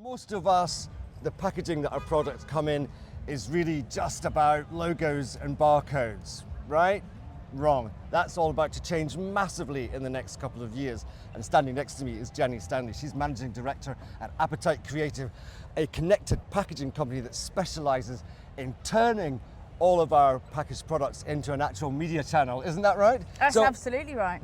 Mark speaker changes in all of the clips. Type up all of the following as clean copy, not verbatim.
Speaker 1: most of us, the packaging that our products come in is really just about logos and barcodes, right? Wrong. That's all about to change massively in the next couple of years. And standing next to me is Jenny Stanley. She's Managing Director at Appetite Creative, a connected packaging company that specializes in turning all of our packaged products into an actual media channel. Isn't that right?
Speaker 2: That's absolutely right.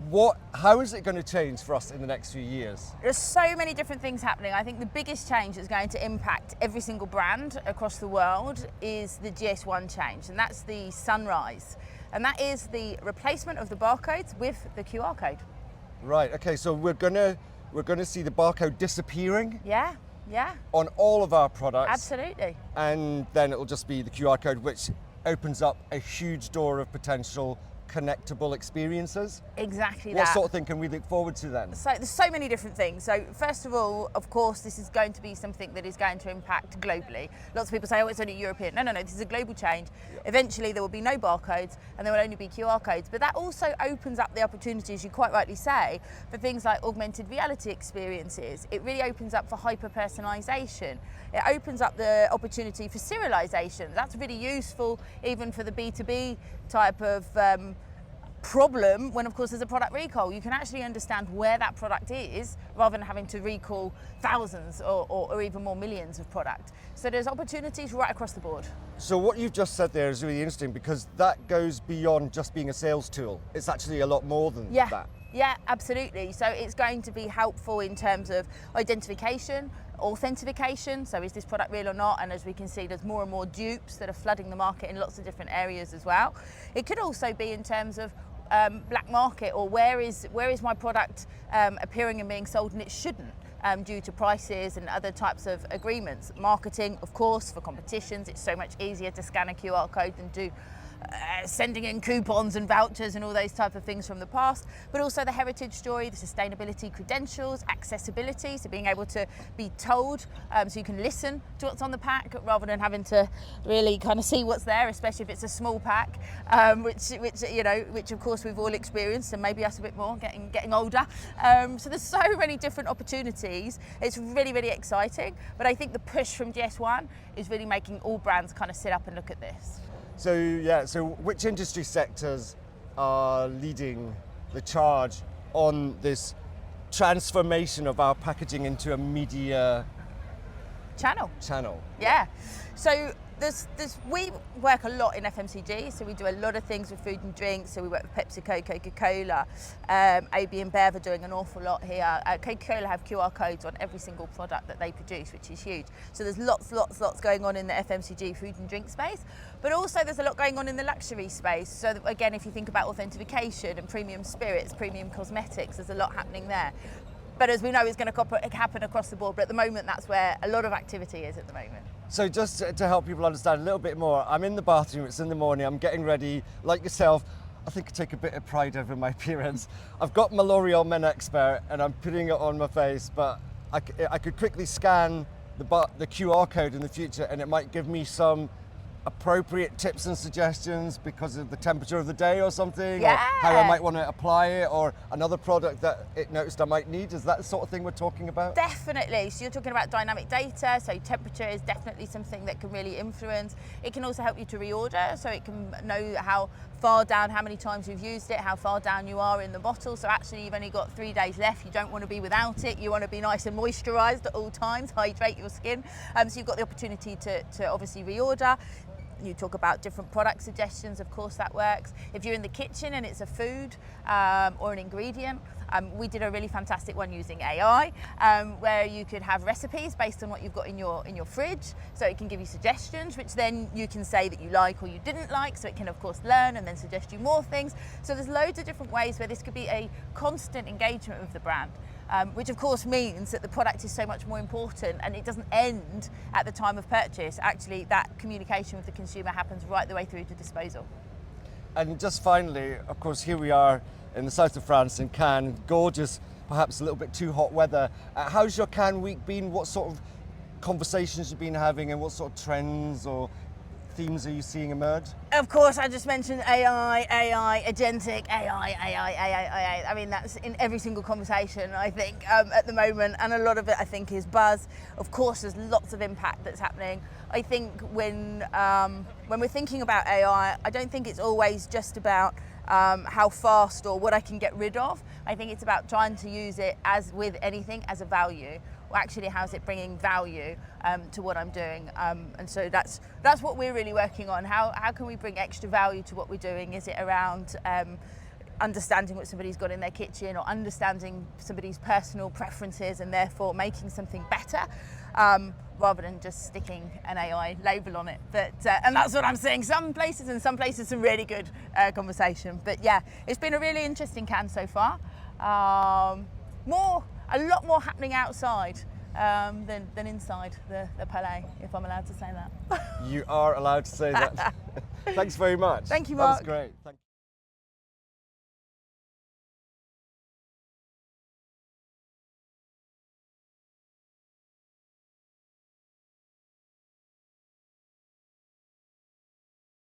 Speaker 1: How is it going to change for us in the next few years?
Speaker 2: There's so many different things happening. I think the biggest change that's going to impact every single brand across the world is the GS1 change, and that's the sunrise. And that is the replacement of the barcodes with the QR code.
Speaker 1: Right, okay, so we're gonna see the barcode disappearing?
Speaker 2: Yeah.
Speaker 1: On all of our products?
Speaker 2: Absolutely.
Speaker 1: And then it'll just be the QR code, which opens up a huge door of potential connectable experiences.
Speaker 2: Exactly that.
Speaker 1: What sort of thing can we look forward to then?
Speaker 2: So there's so many different things. So first of all, of course, this is going to be something that is going to impact globally. Lots of people say, oh, it's only European. No, this is a global change. Yep. Eventually there will be no barcodes and there will only be QR codes. But that also opens up the opportunities, you quite rightly say, for things like augmented reality experiences. It really opens up for hyper-personalisation. It opens up the opportunity for serialisation. That's really useful even for the B2B type of problem when, of course, there's a product recall. You can actually understand where that product is rather than having to recall thousands or even more millions of product. So there's opportunities right across the board.
Speaker 1: So what you've just said there is really interesting because that goes beyond just being a sales tool. It's actually a lot more than that.
Speaker 2: Yeah, absolutely. So it's going to be helpful in terms of identification, authentication, so is this product real or not? And as we can see, there's more and more dupes that are flooding the market in lots of different areas as well. It could also be in terms of black market, or where is my product appearing and being sold and it shouldn't, due to prices and other types of agreements. Marketing, of course, for competitions, it's so much easier to scan a QR code than do sending in coupons and vouchers and all those type of things from the past, but also the heritage story, the sustainability credentials, accessibility, so being able to be told, so you can listen to what's on the pack rather than having to really kind of see what's there, especially if it's a small pack, which of course we've all experienced, and maybe us a bit more getting older. So there's so many different opportunities. It's really, really exciting, but I think the push from GS1 is really making all brands kind of sit up and look at this.
Speaker 1: So which industry sectors are leading the charge on this transformation of our packaging into a media channel?
Speaker 2: Yeah. So we work a lot in FMCG, so we do a lot of things with food and drinks. So we work with PepsiCo, Coca-Cola, AB InBev are doing an awful lot here. Coca-Cola have QR codes on every single product that they produce, which is huge. So there's lots going on in the FMCG food and drink space, but also there's a lot going on in the luxury space. So that, again, if you think about authentication and premium spirits, premium cosmetics, there's a lot happening there. But as we know, it's going to happen across the board. But at the moment, that's where a lot of activity is at the moment.
Speaker 1: So just to help people understand a little bit more, I'm in the bathroom, it's in the morning, I'm getting ready, like yourself. I think I take a bit of pride over my appearance. I've got my L'Oreal Men Expert and I'm putting it on my face, but I could quickly scan the QR code in the future and it might give me some appropriate tips and suggestions because of the temperature of the day or something, or how I might want to apply it, or another product that it noticed I might need. Is that the sort of thing we're talking about?
Speaker 2: Definitely. So you're talking about dynamic data, so temperature is definitely something that can really influence. It can also help you to reorder, so it can know how far down, how many times you've used it, how far down you are in the bottle. So actually you've only got 3 days left. You don't want to be without it. You want to be nice and moisturised at all times, hydrate your skin. So you've got the opportunity to obviously reorder. You talk about different product suggestions, of course that works. If you're in the kitchen and it's a food or an ingredient, we did a really fantastic one using AI, where you could have recipes based on what you've got in your fridge, so it can give you suggestions, which then you can say that you like or you didn't like, so it can of course learn and then suggest you more things. So there's loads of different ways where this could be a constant engagement with the brand. Which of course means that the product is so much more important and it doesn't end at the time of purchase. Actually, that communication with the consumer happens right the way through to disposal.
Speaker 1: And just finally, of course, here we are in the south of France in Cannes, gorgeous, perhaps a little bit too hot weather. How's your Cannes week been? What sort of conversations you've been having and what sort of trends or themes are you seeing emerge?
Speaker 2: Of course, I just mentioned AI, agentic, AI. I mean, that's in every single conversation, I think, at the moment, and a lot of it, I think, is buzz. Of course, there's lots of impact that's happening. I think when we're thinking about AI, I don't think it's always just about how fast or what I can get rid of. I think it's about trying to use it, as with anything, as a value. Well, actually, how's it bringing value to what I'm doing? And so that's what we're really working on. How can we bring extra value to what we're doing? Is it around understanding what somebody's got in their kitchen, or understanding somebody's personal preferences and therefore making something better, rather than just sticking an AI label on it? But and that's what I'm seeing some places, and some places some really good conversation. But yeah, it's been a really interesting can so far. A lot more happening outside than inside the palais, if I'm allowed to say that.
Speaker 1: You are allowed to say that. Thanks very much.
Speaker 2: Thank you, Mark.
Speaker 1: That was great. Thank you.